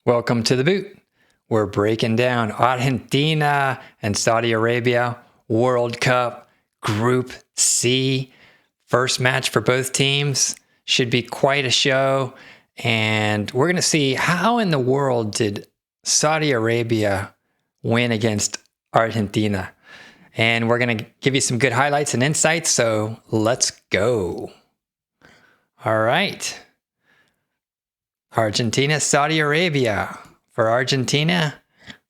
Welcome to the boot. We're breaking down Argentina and Saudi Arabia World Cup Group C. First match for both teams. Should be quite a show. And we're going to see how in the world did Saudi Arabia win against Argentina. And we're going to give you some good highlights and insights. So let's go. All right. Argentina, Saudi Arabia. For Argentina,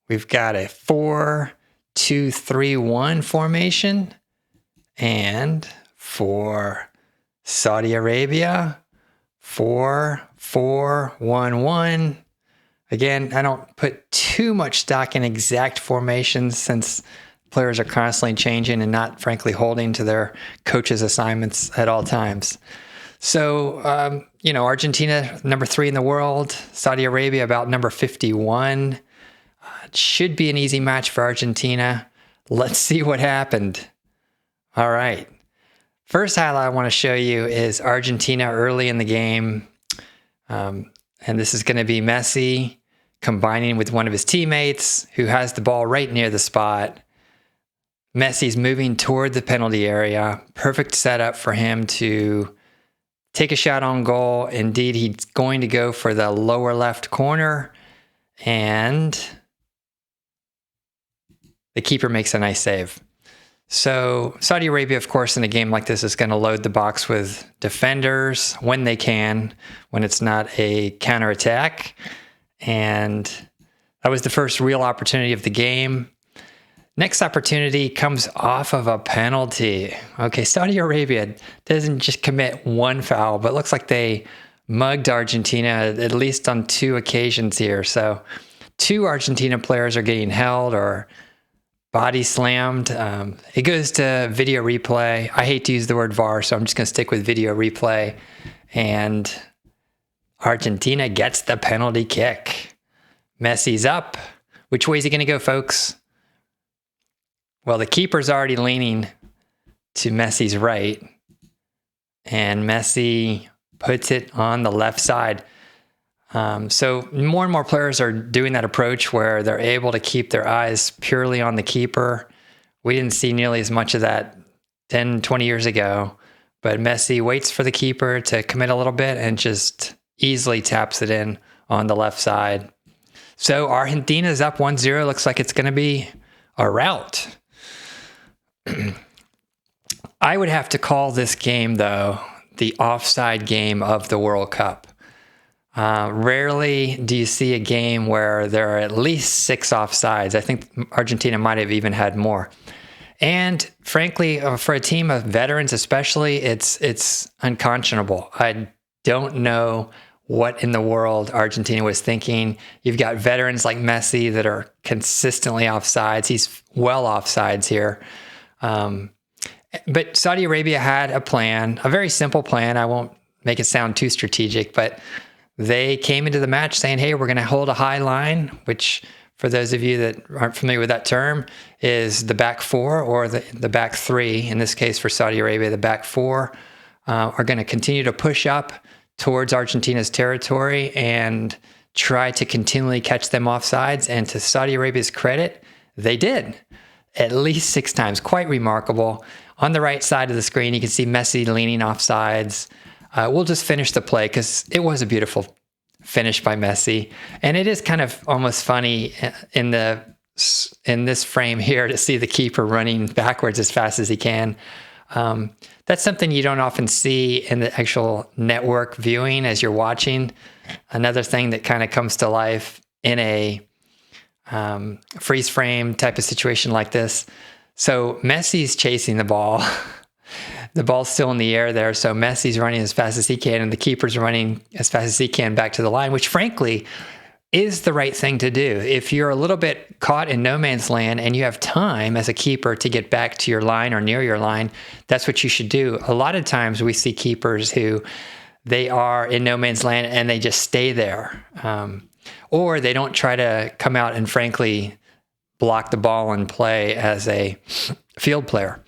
we've got a 4-2-3-1 formation. And for Saudi Arabia, 4-4-1-1. Again, I don't put too much stock in exact formations since players are constantly changing and not, frankly, holding to their coaches' assignments at all times. So, Argentina, number 3 in the world. Saudi Arabia, about number 51. It should be an easy match for Argentina. Let's see what happened. All right. First highlight I want to show you is Argentina early in the game. And this is going to be Messi combining with one of his teammates who has the ball right near the spot. Messi's moving toward the penalty area. Perfect setup for him to take a shot on goal. Indeed, he's going to go for the lower left corner. And the keeper makes a nice save. So Saudi Arabia, of course, in a game like this is going to load the box with defenders when they can, when it's not a counterattack. And that was the first real opportunity of the game. Next opportunity comes off of a penalty. Okay, Saudi Arabia doesn't just commit one foul, but looks like they mugged Argentina at least on 2 occasions here. So 2 Argentina players are getting held or body slammed. It goes to video replay. I hate to use the word VAR, so I'm just going to stick with video replay. And Argentina gets the penalty kick. Messi's up. Which way is he going to go, folks? Well, the keeper's already leaning to Messi's right, and Messi puts it on the left side. So more and more players are doing that approach where they're able to keep their eyes purely on the keeper. We didn't see nearly as much of that 10, 20 years ago, but Messi waits for the keeper to commit a little bit and just easily taps it in on the left side. So Argentina's up 1-0. Looks like it's going to be a rout. I would have to call this game, though, the offside game of the World Cup. Rarely do you see a game where there are at least 6 offsides. I think Argentina might have even had more. And frankly, for a team of veterans especially, it's unconscionable. I don't know what in the world Argentina was thinking. You've got veterans like Messi that are consistently offsides. He's well offsides here. But Saudi Arabia had a plan, a very simple plan. I won't make it sound too strategic, but they came into the match saying, hey, we're going to hold a high line, which for those of you that aren't familiar with that term is the back 4 or the back 3. In this case, for Saudi Arabia, the back 4 are going to continue to push up towards Argentina's territory and try to continually catch them offsides. And to Saudi Arabia's credit, they did. At least 6 times. Quite remarkable. On the right side of the screen, you can see Messi leaning offsides. We'll just finish the play because it was a beautiful finish by Messi. And it is kind of almost funny in this frame here to see the keeper running backwards as fast as he can. That's something you don't often see in the actual network viewing as you're watching. Another thing that kind of comes to life in a freeze frame type of situation like this. So Messi's chasing the ball. The ball's still in the air there. So Messi's running as fast as he can, and the keeper's running as fast as he can back to the line, which frankly is the right thing to do. If you're a little bit caught in no man's land and you have time as a keeper to get back to your line or near your line, that's what you should do. A lot of times we see keepers who they are in no man's land and they just stay there. Or they don't try to come out and frankly block the ball and play as a field player.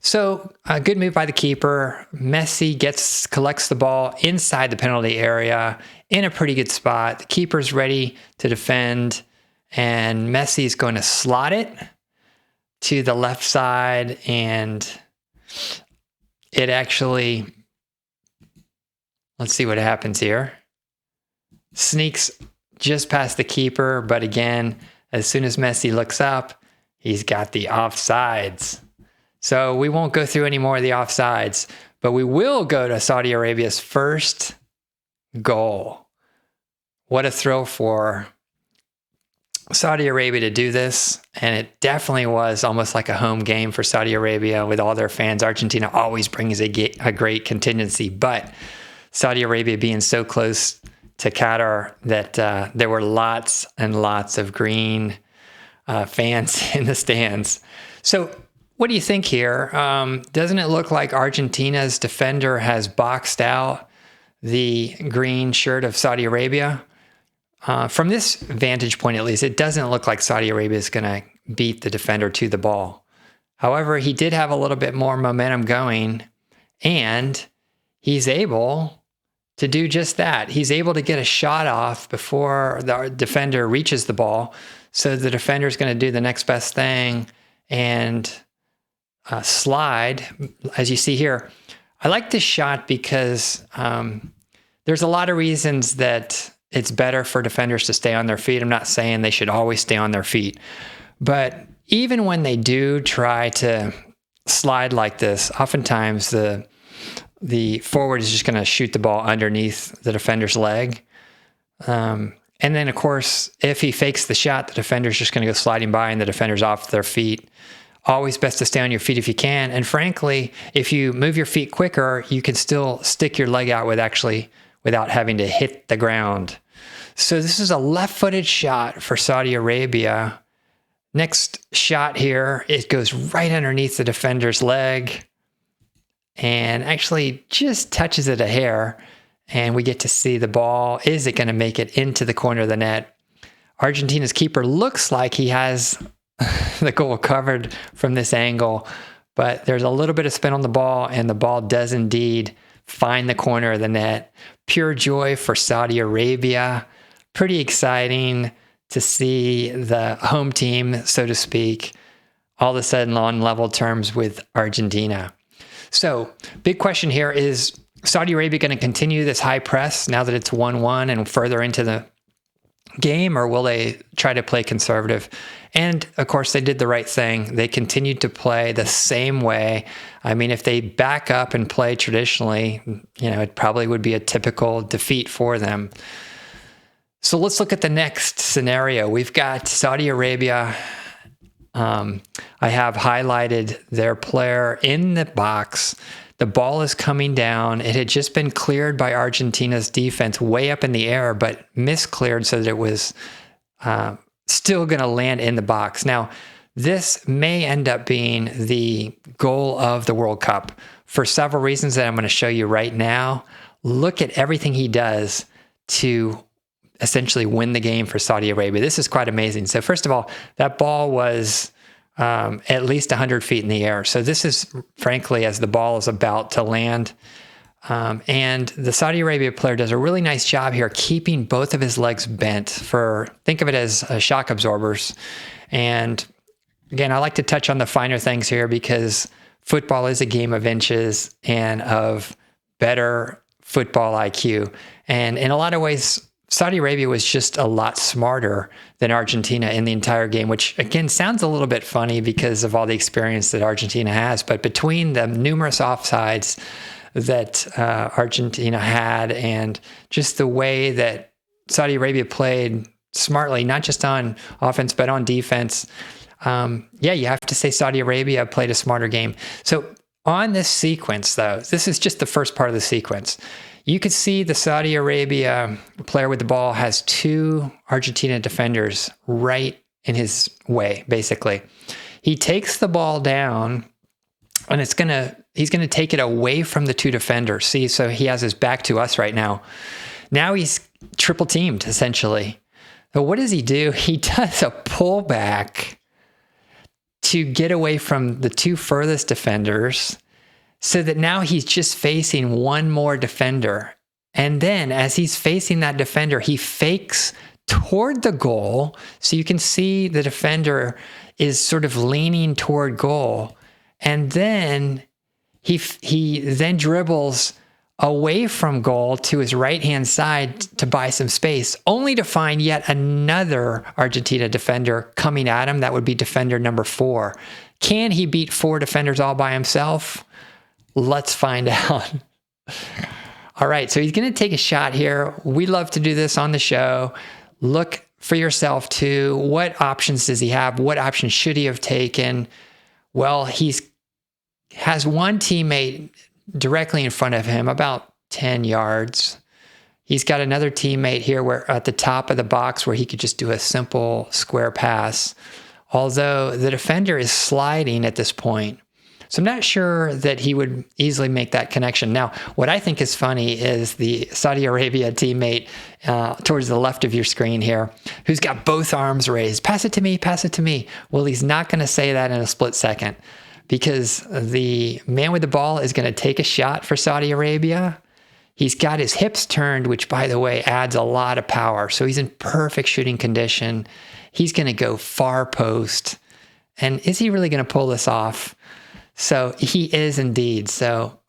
So a good move by the keeper. Messi collects the ball inside the penalty area in a pretty good spot. The keeper's ready to defend, and Messi's going to slot it to the left side, and it actually, let's see what happens here. Sneaks just past the keeper, but again, as soon as Messi looks up, he's got the offsides. So we won't go through any more of the offsides, but we will go to Saudi Arabia's first goal. What a thrill for Saudi Arabia to do this. And it definitely was almost like a home game for Saudi Arabia with all their fans. Argentina always brings a great contingency, but Saudi Arabia being so close to Qatar that there were lots and lots of green fans in the stands. So what do you think here? Doesn't it look like Argentina's defender has boxed out the green shirt of Saudi Arabia? From this vantage point, at least, it doesn't look like Saudi Arabia is going to beat the defender to the ball. However, he did have a little bit more momentum going, and he's able to do just that. He's able to get a shot off before the defender reaches the ball. So the defender is going to do the next best thing and slide, as you see here. I like this shot because there's a lot of reasons that it's better for defenders to stay on their feet. I'm not saying they should always stay on their feet, but even when they do try to slide like this, oftentimes the forward is just going to shoot the ball underneath the defender's leg. And then, of course, if he fakes the shot, the defender's just going to go sliding by and the defender's off their feet. Always best to stay on your feet if you can. And frankly, if you move your feet quicker, you can still stick your leg out without having to hit the ground. So this is a left-footed shot for Saudi Arabia. Next shot here, it goes right underneath the defender's leg and actually just touches it a hair. And we get to see the ball. Is it going to make it into the corner of the net? Argentina's keeper looks like he has the goal covered from this angle, but there's a little bit of spin on the ball, and the ball does indeed find the corner of the net. Pure joy for Saudi Arabia. Pretty exciting to see the home team, so to speak, all of a sudden on level terms with Argentina. So, big question here, is Saudi Arabia going to continue this high press now that it's 1-1 and further into the game, or will they try to play conservative? And of course, they did the right thing. They continued to play the same way. I mean, if they back up and play traditionally, it probably would be a typical defeat for them. So let's look at the next scenario. We've got Saudi Arabia. I have highlighted their player in the box. The ball is coming down. It had just been cleared by Argentina's defense way up in the air, but miscleared so that it was still going to land in the box. Now, this may end up being the goal of the World Cup for several reasons that I'm going to show you right now. Look at everything he does to essentially win the game for Saudi Arabia. This is quite amazing. So first of all, that ball was at least 100 feet in the air. So this is, frankly, as the ball is about to land. And the Saudi Arabia player does a really nice job here keeping both of his legs bent think of it as shock absorbers. And again, I like to touch on the finer things here because football is a game of inches and of better football IQ. And in a lot of ways, Saudi Arabia was just a lot smarter than Argentina in the entire game, which again sounds a little bit funny because of all the experience that Argentina has. But between the numerous offsides that Argentina had and just the way that Saudi Arabia played smartly, not just on offense, but on defense, you have to say Saudi Arabia played a smarter game. So on this sequence, though, this is just the first part of the sequence. You could see the Saudi Arabia player with the ball has two Argentina defenders right in his way, basically. He takes the ball down, and he's going to take it away from the two defenders. See, so he has his back to us right now. Now he's triple teamed, essentially. So what does he do? He does a pullback to get away from the two furthest defenders so that now he's just facing one more defender. And then as he's facing that defender, he fakes toward the goal. So you can see the defender is sort of leaning toward goal. And then he then dribbles away from goal to his right-hand side to buy some space, only to find yet another Argentina defender coming at him. That would be defender number 4. Can he beat 4 defenders all by himself? Let's find out. All right, so he's going to take a shot here. We love to do this on the show. Look for yourself too. What options does he have? What options should he have taken? Well, has one teammate directly in front of him, about 10 yards. He's got another teammate here where at the top of the box where he could just do a simple square pass, although the defender is sliding at this point. So I'm not sure that he would easily make that connection. Now, what I think is funny is the Saudi Arabia teammate towards the left of your screen here, who's got both arms raised. Pass it to me, pass it to me. Well, he's not going to say that in a split second, because the man with the ball is going to take a shot for Saudi Arabia. He's got his hips turned, which, by the way, adds a lot of power. So he's in perfect shooting condition. He's going to go far post. And is he really going to pull this off? So he is indeed. So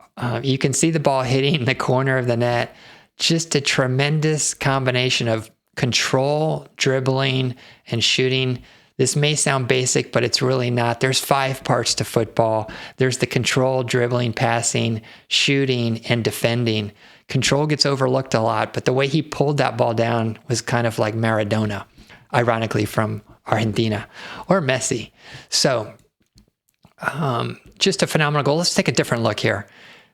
you can see the ball hitting the corner of the net. Just a tremendous combination of control, dribbling, and shooting. This may sound basic, but it's really not. There's 5 parts to football. There's the control, dribbling, passing, shooting, and defending. Control gets overlooked a lot, but the way he pulled that ball down was kind of like Maradona, ironically from Argentina, or Messi. So just a phenomenal goal. Let's take a different look here.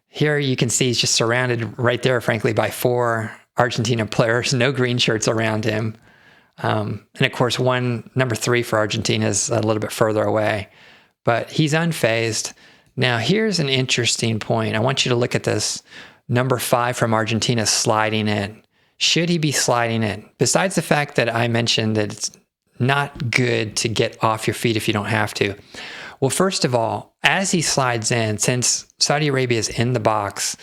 Here you can see he's just surrounded right there, frankly, by 4 Argentina players, no green shirts around him. And of course, number 3 for Argentina is a little bit further away, but he's unfazed. Now, here's an interesting point. I want you to look at this. Number 5 from Argentina sliding in. Should he be sliding in? Besides the fact that I mentioned that it's not good to get off your feet if you don't have to. Well, first of all, as he slides in, since Saudi Arabia is in the box,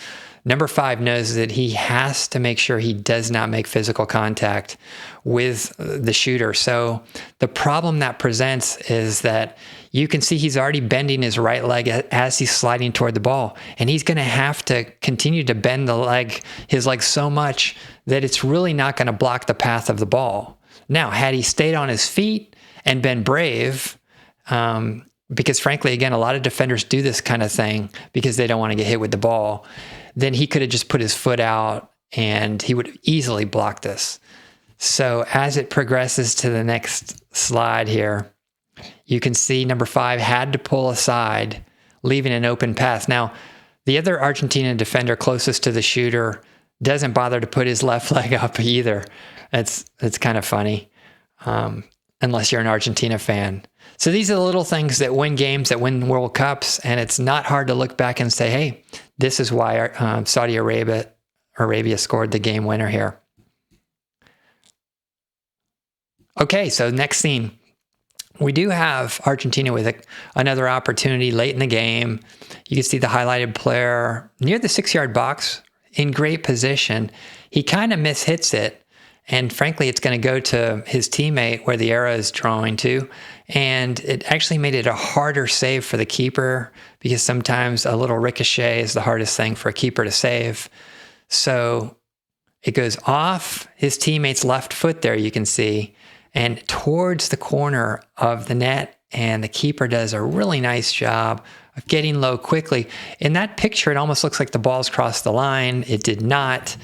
number 5 knows that he has to make sure he does not make physical contact with the shooter. So the problem that presents is that you can see he's already bending his right leg as he's sliding toward the ball. And he's going to have to continue to bend his leg so much that it's really not going to block the path of the ball. Now, had he stayed on his feet and been brave, because frankly, again, a lot of defenders do this kind of thing because they don't want to get hit with the ball, then he could have just put his foot out and he would easily block this. So as it progresses to the next slide here, you can see number 5 had to pull aside, leaving an open path. Now, the other Argentina defender closest to the shooter doesn't bother to put his left leg up either. It's kind of funny, unless you're an Argentina fan. So these are the little things that win games, that win World Cups, and it's not hard to look back and say, hey, this is why Saudi Arabia scored the game winner here. Okay, so next scene. We do have Argentina with another opportunity late in the game. You can see the highlighted player near the 6-yard box in great position. He kind of mishits it. And frankly, it's going to go to his teammate where the arrow is drawing to. And it actually made it a harder save for the keeper, because sometimes a little ricochet is the hardest thing for a keeper to save. So it goes off his teammate's left foot there, you can see, and towards the corner of the net. And the keeper does a really nice job of getting low quickly. In that picture, it almost looks like the ball's crossed the line. It did not.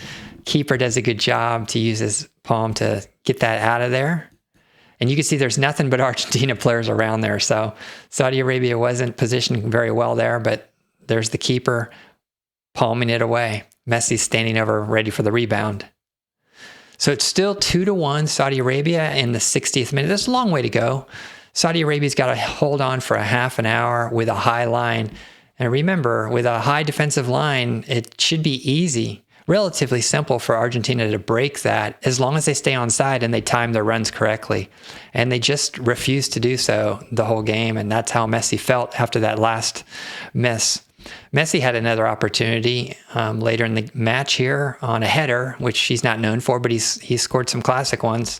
Keeper does a good job to use his palm to get that out of there. And you can see there's nothing but Argentina players around there. So Saudi Arabia wasn't positioned very well there, but there's the keeper palming it away. Messi's standing over ready for the rebound. So it's still 2-1 Saudi Arabia in the 60th minute. There's a long way to go. Saudi Arabia's got to hold on for a half an hour with a high line. And remember, with a high defensive line, it should be easy. relatively simple for Argentina to break that as long as they stay onside and they time their runs correctly. And they just refused to do so the whole game. And that's how Messi felt after that last miss. Messi had another opportunity later in the match here on a header, which he's not known for, but he scored some classic ones.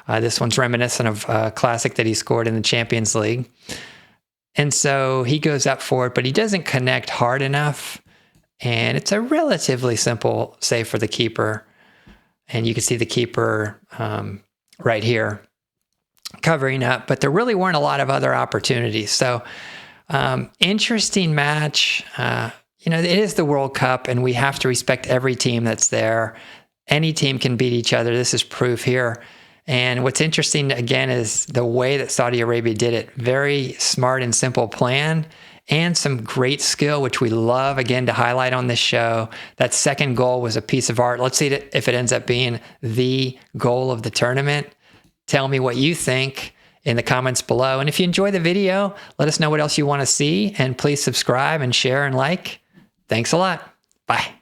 This one's reminiscent of a classic that he scored in the Champions League. And so he goes up for it, but he doesn't connect hard enough. And it's a relatively simple save for the keeper. And you can see the keeper right here covering up, but there really weren't a lot of other opportunities. So interesting match. It is the World Cup, and we have to respect every team that's there. Any team can beat each other. This is proof here. And what's interesting, again, is the way that Saudi Arabia did it. Very smart and simple plan and some great skill, which we love, again, to highlight on this show. That second goal was a piece of art. Let's see if it ends up being the goal of the tournament. Tell me what you think in the comments below. And if you enjoy the video, let us know what else you want to see. And please subscribe and share and like. Thanks a lot. Bye.